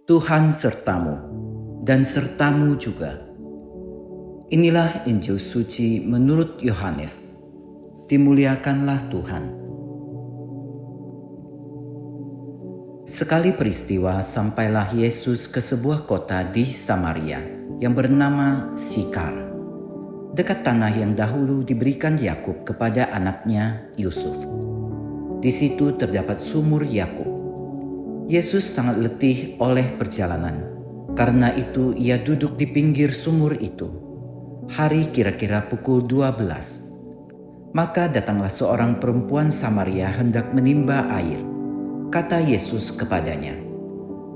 Tuhan sertamu, dan sertamu juga. Inilah Injil suci menurut Yohanes. Dimuliakanlah Tuhan. Sekali peristiwa sampailah Yesus ke sebuah kota di Samaria yang bernama Sikar, dekat tanah yang dahulu diberikan Yakub kepada anaknya Yusuf. Di situ terdapat sumur Yakub. Yesus sangat letih oleh perjalanan. Karena itu ia duduk di pinggir sumur itu. Hari kira-kira pukul 12. Maka datanglah seorang perempuan Samaria hendak menimba air. Kata Yesus kepadanya,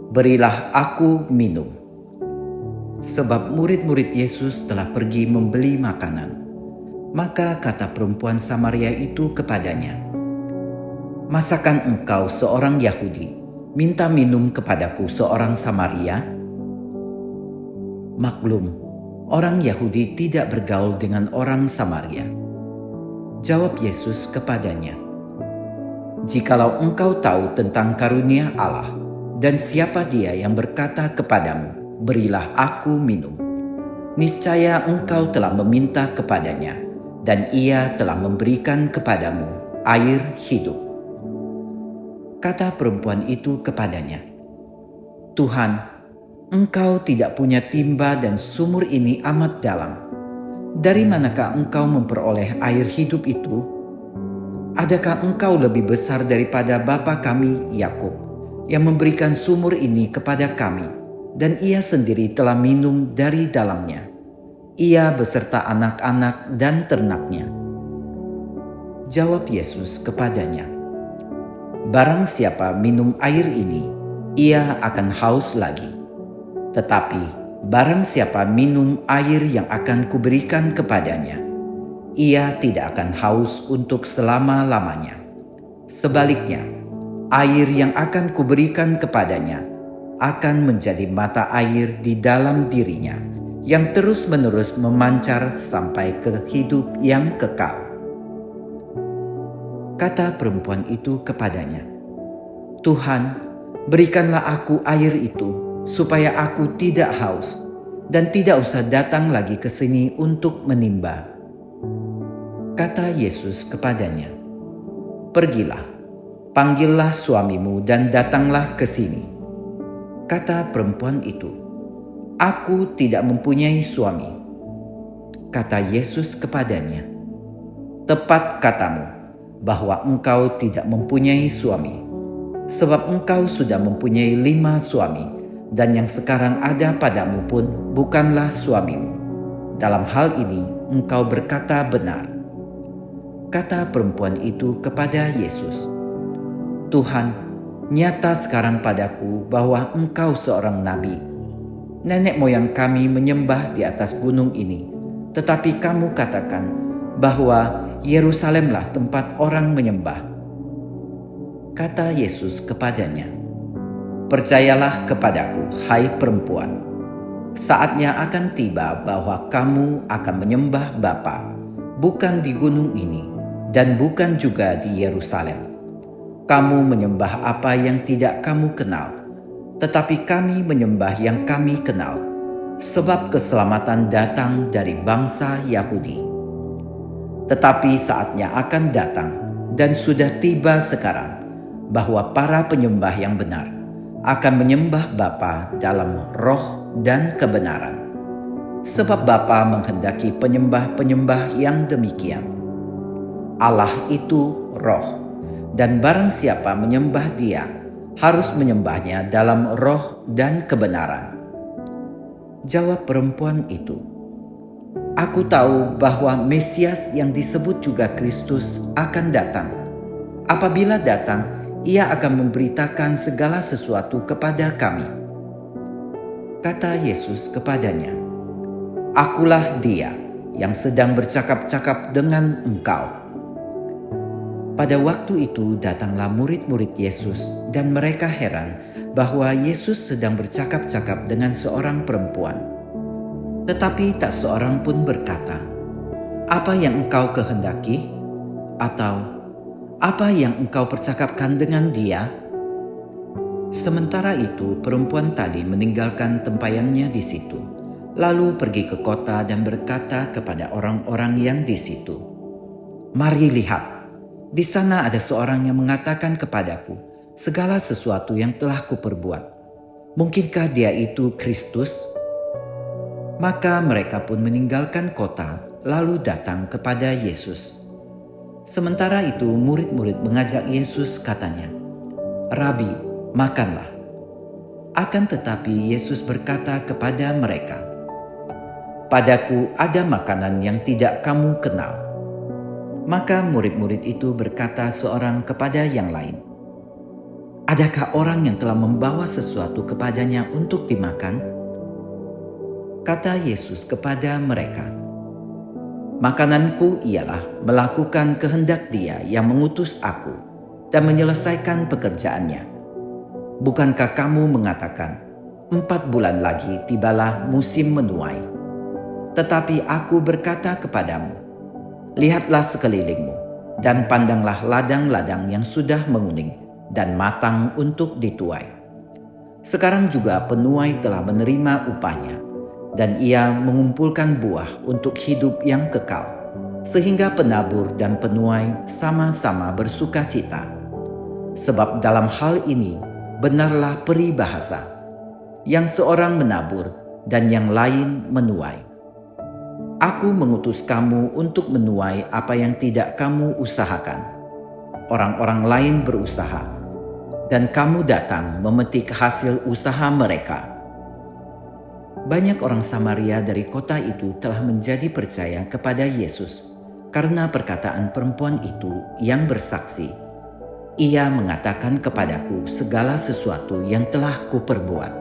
"Berilah aku minum." Sebab murid-murid Yesus telah pergi membeli makanan. Maka kata perempuan Samaria itu kepadanya, "Masakan engkau seorang Yahudi minta minum kepadaku seorang Samaria?" Maklum, orang Yahudi tidak bergaul dengan orang Samaria. Jawab Yesus kepadanya, "Jikalau engkau tahu tentang karunia Allah dan siapa Dia yang berkata kepadamu, 'Berilah aku minum,' niscaya engkau telah meminta kepadanya, dan Ia telah memberikan kepadamu air hidup." Kata perempuan itu kepadanya, "Tuhan, Engkau tidak punya timba dan sumur ini amat dalam. Dari manakah engkau memperoleh air hidup itu? Adakah engkau lebih besar daripada bapa kami Yakub, yang memberikan sumur ini kepada kami, dan ia sendiri telah minum dari dalamnya, ia beserta anak-anak dan ternaknya?" Jawab Yesus kepadanya, "Barang siapa minum air ini, ia akan haus lagi. Tetapi barang siapa minum air yang akan kuberikan kepadanya, ia tidak akan haus untuk selama-lamanya. Sebaliknya, air yang akan kuberikan kepadanya akan menjadi mata air di dalam dirinya, yang terus-menerus memancar sampai ke hidup yang kekal." Kata perempuan itu kepadanya, "Tuhan, berikanlah aku air itu, supaya aku tidak haus dan tidak usah datang lagi ke sini untuk menimba." Kata Yesus kepadanya, "Pergilah, panggillah suamimu dan datanglah ke sini." Kata perempuan itu, "Aku tidak mempunyai suami." Kata Yesus kepadanya, "Tepat katamu bahwa engkau tidak mempunyai suami, sebab engkau sudah mempunyai 5 suami, dan yang sekarang ada padamu pun bukanlah suamimu. Dalam hal ini engkau berkata benar." Kata perempuan itu kepada Yesus, "Tuhan, nyata sekarang padaku bahwa engkau seorang nabi. Nenek moyang kami menyembah di atas gunung ini, tetapi kamu katakan bahwa Yerusalemlah tempat orang menyembah." Kata Yesus kepadanya, "Percayalah kepadaku, hai perempuan, saatnya akan tiba bahwa kamu akan menyembah Bapa, bukan di gunung ini dan bukan juga di Yerusalem. Kamu menyembah apa yang tidak kamu kenal, tetapi kami menyembah yang kami kenal, sebab keselamatan datang dari bangsa Yahudi. Tetapi saatnya akan datang, dan sudah tiba sekarang, bahwa para penyembah yang benar akan menyembah Bapa dalam roh dan kebenaran. Sebab Bapa menghendaki penyembah-penyembah yang demikian. Allah itu roh, dan barang siapa menyembah Dia harus menyembahnya dalam roh dan kebenaran." Jawab perempuan itu, "Aku tahu bahwa Mesias yang disebut juga Kristus akan datang. Apabila datang, Ia akan memberitakan segala sesuatu kepada kami." Kata Yesus kepadanya, "Akulah Dia yang sedang bercakap-cakap dengan engkau." Pada waktu itu datanglah murid-murid Yesus, dan mereka heran bahwa Yesus sedang bercakap-cakap dengan seorang perempuan. Tetapi tak seorang pun berkata, "Apa yang engkau kehendaki?" atau "Apa yang engkau percakapkan dengan dia?" Sementara itu, perempuan tadi meninggalkan tempayannya di situ, lalu pergi ke kota dan berkata kepada orang-orang yang di situ, "Mari lihat, di sana ada seorang yang mengatakan kepadaku segala sesuatu yang telah kuperbuat. Mungkinkah dia itu Kristus?" Maka mereka pun meninggalkan kota, lalu datang kepada Yesus. Sementara itu, murid-murid mengajak Yesus, katanya, "Rabi, makanlah." Akan tetapi Yesus berkata kepada mereka, "Padaku ada makanan yang tidak kamu kenal." Maka murid-murid itu berkata seorang kepada yang lain, "Adakah orang yang telah membawa sesuatu kepadanya untuk dimakan?" Kata Yesus kepada mereka, "Makananku ialah melakukan kehendak Dia yang mengutus aku dan menyelesaikan pekerjaannya. Bukankah kamu mengatakan, 4 bulan lagi tibalah musim menuai? Tetapi aku berkata kepadamu, lihatlah sekelilingmu dan pandanglah ladang-ladang yang sudah menguning dan matang untuk dituai. Sekarang juga penuai telah menerima upahnya, dan ia mengumpulkan buah untuk hidup yang kekal, sehingga penabur dan penuai sama-sama bersuka cita. Sebab dalam hal ini benarlah peribahasa, yang seorang menabur dan yang lain menuai. Aku mengutus kamu untuk menuai apa yang tidak kamu usahakan. Orang-orang lain berusaha, dan kamu datang memetik hasil usaha mereka." Banyak orang Samaria dari kota itu telah menjadi percaya kepada Yesus karena perkataan perempuan itu yang bersaksi, "Ia mengatakan kepadaku segala sesuatu yang telah kuperbuat."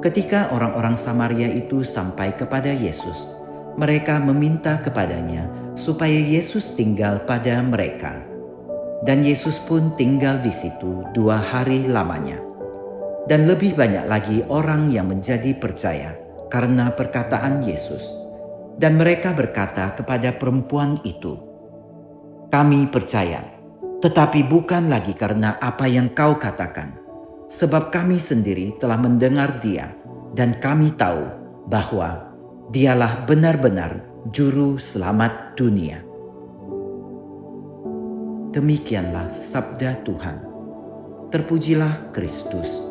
Ketika orang-orang Samaria itu sampai kepada Yesus, mereka meminta kepadanya supaya Yesus tinggal pada mereka. Dan Yesus pun tinggal di situ 2 hari lamanya. Dan lebih banyak lagi orang yang menjadi percaya karena perkataan Yesus. Dan mereka berkata kepada perempuan itu, "Kami percaya, tetapi bukan lagi karena apa yang kau katakan, sebab kami sendiri telah mendengar Dia, dan kami tahu bahwa Dialah benar-benar Juru Selamat dunia." Demikianlah sabda Tuhan. Terpujilah Kristus.